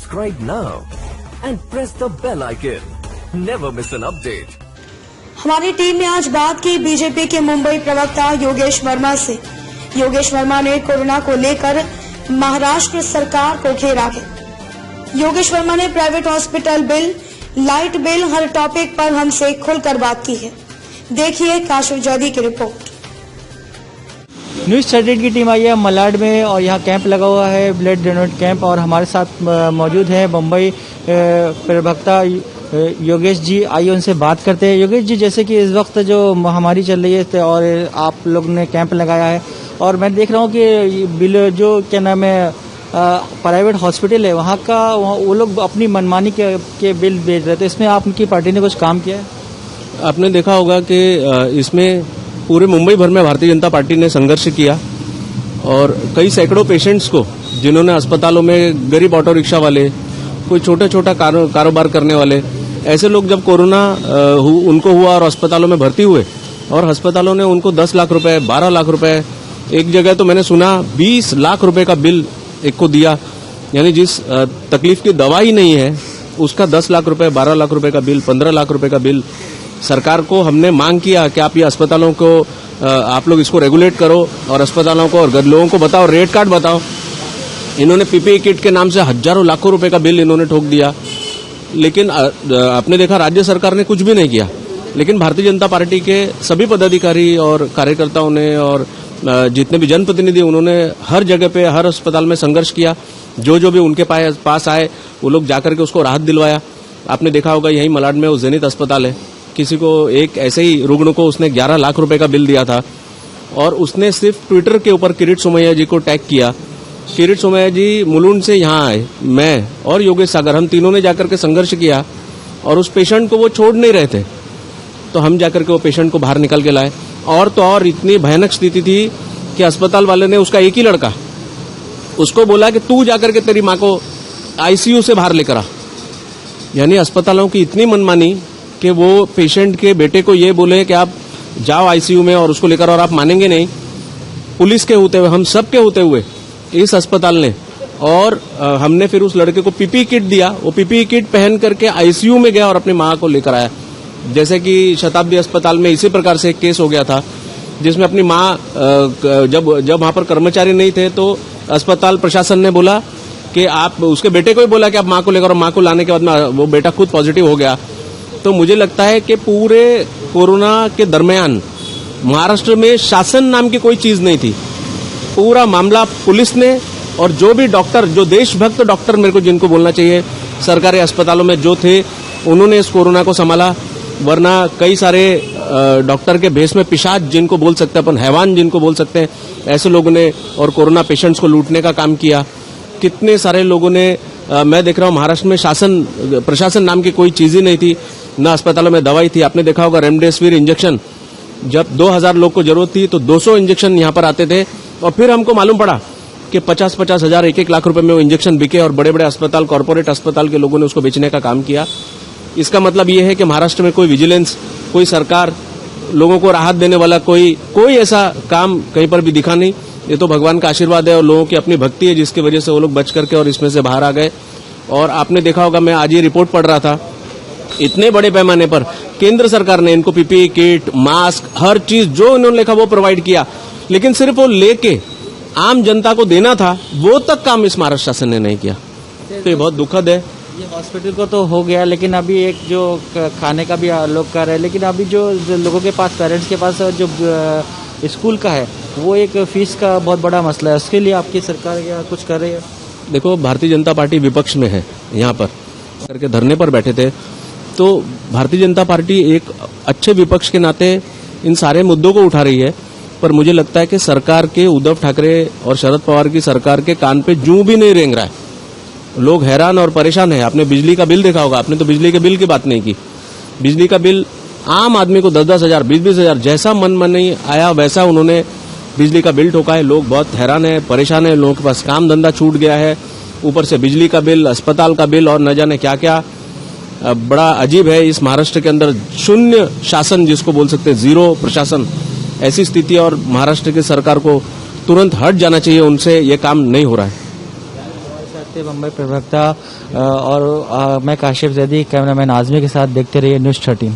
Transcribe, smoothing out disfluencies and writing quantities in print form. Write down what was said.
Subscribe now and press the bell icon. Never miss an update. हमारी team ने आज बात की बीजेपी के मुंबई प्रवक्ता योगेश वर्मा से। योगेश वर्मा ने कोरोना को लेकर महाराष्ट्र सरकार को घेरा है। योगेश वर्मा ने private hospital bill, light bill, हर टॉपिक पर हमसे खुलकर बात की है। देखिए काशिफ जैदी की रिपोर्ट। न्यूज़ 13 की टीम आई है मलाड में और यहाँ कैंप लगा हुआ है, ब्लड डोनेट कैंप, और हमारे साथ मौजूद है मुंबई प्रवक्ता योगेश जी। आइए उनसे बात करते हैं। योगेश जी, जैसे कि इस वक्त जो महामारी चल रही है और आप लोग ने कैंप लगाया है, और मैं देख रहा हूँ कि बिल जो क्या नाम है प्राइवेट हॉस्पिटल है वहाँ का वो लोग अपनी मनमानी के बिल भेज रहे थे, इसमें आपकी पार्टी ने कुछ काम किया है? आपने देखा होगा कि इसमें पूरे मुंबई भर में भारतीय जनता पार्टी ने संघर्ष किया और कई सैकड़ों पेशेंट्स को, जिन्होंने अस्पतालों में, गरीब ऑटो रिक्शा वाले, कोई छोटा छोटा कारोबार करने वाले, ऐसे लोग जब कोरोना उनको हुआ और अस्पतालों में भर्ती हुए और अस्पतालों ने उनको 10 लाख रुपए, 12 लाख रुपए, एक जगह तो मैंने सुना 20 लाख रुपए का बिल एक को दिया। यानी जिस तकलीफ की दवा ही नहीं है उसका 10 लाख रुपए, 12 लाख रुपए का बिल, 15 लाख रुपए का बिल। सरकार को हमने मांग किया कि आप ये अस्पतालों को, आप लोग इसको रेगुलेट करो और अस्पतालों को और लोगों को बताओ, रेट कार्ड बताओ। इन्होंने पीपीई किट के नाम से हजारों लाखों रुपए का बिल इन्होंने ठोक दिया, लेकिन आपने देखा राज्य सरकार ने कुछ भी नहीं किया। लेकिन भारतीय जनता पार्टी के सभी पदाधिकारी और कार्यकर्ताओं ने और जितने भी जनप्रतिनिधि, उन्होंने हर जगह पे, हर अस्पताल में संघर्ष किया। जो भी उनके पास आए वो लोग जाकर के उसको राहत दिलवाया। आपने देखा होगा यही मलाड में वो जेनिथ अस्पताल है, किसी को एक ऐसे ही रुग्ण को उसने 11 लाख रुपए का बिल दिया था और उसने सिर्फ ट्विटर के ऊपर किरीट सोमैया जी को टैग किया। किरीट सोमैया जी मुलुंड से यहाँ आए, मैं और योगेश सागर, हम तीनों ने जाकर के संघर्ष किया और उस पेशेंट को वो छोड़ नहीं रहे थे, तो हम जाकर के वो पेशेंट को बाहर निकल के लाए। और तो और इतनी भयानक स्थिति थी कि अस्पताल वाले ने उसका एक ही लड़का, उसको बोला कि तू जाकर के तेरी माँ को आईसीयू से बाहर लेकर आ। यानी अस्पतालों की इतनी मनमानी कि वो पेशेंट के बेटे को ये बोले कि आप जाओ आईसीयू में और उसको लेकर, और आप मानेंगे नहीं, पुलिस के होते हुए, हम सब के होते हुए इस अस्पताल ने, और हमने फिर उस लड़के को पीपीई किट दिया। वो पीपीई किट पहन करके आईसीयू में गया और अपनी माँ को लेकर आया। जैसे कि शताब्दी अस्पताल में इसी प्रकार से एक केस हो गया था, जिसमें अपनी माँ, जब वहां पर कर्मचारी नहीं थे तो अस्पताल प्रशासन ने बोला कि आप, उसके बेटे को ही बोला कि आप माँ को लेकर, और माँ को लाने के बाद में वो बेटा खुद पॉजिटिव हो गया। तो मुझे लगता है कि पूरे कोरोना के दरमियान महाराष्ट्र में शासन नाम की कोई चीज नहीं थी। पूरा मामला पुलिस ने और जो भी डॉक्टर, जो देशभक्त डॉक्टर मेरे को जिनको बोलना चाहिए सरकारी अस्पतालों में जो थे, उन्होंने इस कोरोना को संभाला। वरना कई सारे डॉक्टर के भेष में पिशाच जिनको बोल सकते हैं अपन, हैवान जिनको बोल सकते हैं, ऐसे लोगों ने और कोरोना पेशेंट्स को लूटने का काम किया। कितने सारे लोगों ने, मैं देख रहा हूँ महाराष्ट्र में प्रशासन नाम की कोई चीज ही नहीं थी, न अस्पतालों में दवाई थी। आपने देखा होगा रेमडेसिविर इंजेक्शन, जब 2000 लोग को जरूरत थी तो 200 इंजेक्शन यहाँ पर आते थे, और फिर हमको मालूम पड़ा कि 50-50 हजार, 1-1 लाख रुपए में वो इंजेक्शन बिके और बड़े बड़े अस्पताल, कॉर्पोरेट अस्पताल के लोगों ने उसको बेचने का काम किया। इसका मतलब ये है कि महाराष्ट्र में कोई विजिलेंस, कोई सरकार, लोगों को राहत देने वाला कोई ऐसा काम कहीं पर भी दिखा नहीं। ये तो भगवान का आशीर्वाद है और लोगों की अपनी भक्ति है, जिसकी वजह से वो लोग बच करके और इसमें से बाहर आ गए। और आपने देखा होगा, मैं आज ये रिपोर्ट पढ़ रहा था, इतने बड़े पैमाने पर केंद्र सरकार ने इनको पीपीई किट, मास्क, हर चीज जो इन्होंने लिखा वो प्रोवाइड किया, लेकिन सिर्फ वो लेके आम जनता को देना था, वो तक काम इस महाराष्ट्र शासन ने नहीं किया। तो ये बहुत दुखद है। ये हॉस्पिटल को तो हो गया, लेकिन अभी एक जो खाने का भी लोग कर रहे हैं, लेकिन अभी जो लोगों के पास, पेरेंट्स के पास जो स्कूल का है, वो एक फीस का बहुत बड़ा मसला है। उसके लिए आपकी सरकार क्या कुछ कर रही है? देखो, भारतीय जनता पार्टी विपक्ष में है, यहाँ पर करके धरने पर बैठे थे, तो भारतीय जनता पार्टी एक अच्छे विपक्ष के नाते इन सारे मुद्दों को उठा रही है। पर मुझे लगता है कि सरकार के, उद्धव ठाकरे और शरद पवार की सरकार के कान पे जूं भी नहीं रेंग रहा है। लोग हैरान और परेशान है। आपने बिजली का बिल देखा होगा, आपने तो बिजली के बिल की बात नहीं की। बिजली का बिल आम आदमी को 10-10 हजार, 20-20 हजार, जैसा मन नहीं आया वैसा उन्होंने बिजली का बिल ठोका है। लोग बहुत हैरान है, परेशान है, लोगों के पास काम धंधा छूट गया है, ऊपर से बिजली का बिल, अस्पताल का बिल और न जाने क्या क्या। बड़ा अजीब है इस महाराष्ट्र के अंदर, शून्य शासन जिसको बोल सकते हैं, जीरो प्रशासन, ऐसी स्थिति। और महाराष्ट्र की सरकार को तुरंत हट जाना चाहिए उनसे, ये काम नहीं हो रहा है। नमस्ते मुंबई प्रवक्ता और मैं काशिफ जैदी, कैमरामैन आजमी के साथ देखते रहिए न्यूज़ 13।